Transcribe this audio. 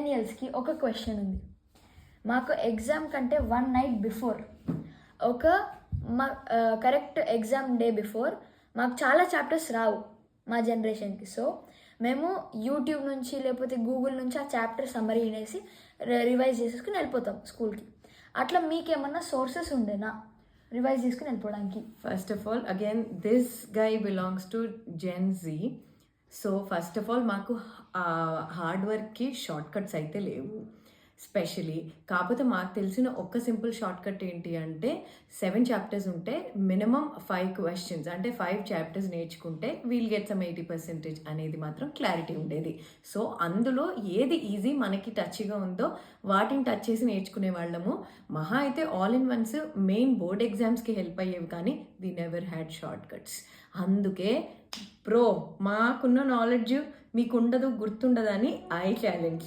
మిలేనియల్స్కి ఒక క్వశ్చన్ ఉంది. మాకు ఎగ్జామ్ కంటే 1 నైట్ బిఫోర్ మా కరెక్ట్ ఎగ్జామ్ డే బిఫోర్ మాకు చాలా చాప్టర్స్ రావు మా జనరేషన్కి. సో మేము యూట్యూబ్ నుంచి లేకపోతే గూగుల్ నుంచి ఆ చాప్టర్ సమ్మరీ వినేసి రివైజ్ చేసేసుకుని వెళ్ళిపోతాం స్కూల్కి. అట్లా మీకేమన్నా సోర్సెస్ ఉండేనా రివైజ్ చేసుకుని వెళ్ళిపోవడానికి? First of all again this guy belongs to Gen Z. So first of all మాకు హార్డ్ వర్క్కి షార్ట్ కట్స్ అయితే లేవు స్పెషలీ. కాకపోతే మాకు తెలిసిన ఒక్క సింపుల్ షార్ట్ కట్ ఏంటి అంటే 7 చాప్టర్స్ ఉంటే మినిమం 5 క్వశ్చన్స్ అంటే 5 చాప్టర్స్ నేర్చుకుంటే వీల్ గెట్ సమ్ 80% అనేది మాత్రం క్లారిటీ ఉండేది. సో అందులో ఏది ఈజీ మనకి టచ్గా ఉందో వాటిని టచ్ చేసి నేర్చుకునే వాళ్ళము. మహా అయితే all in once main board ఎగ్జామ్స్కి హెల్ప్ అయ్యేవి, కానీ we never had short cuts. అందుకే మాకున్న నాలెడ్జ్ మీకు ఉండదు, గుర్తుండదని ఐ ఛాలెంజ్.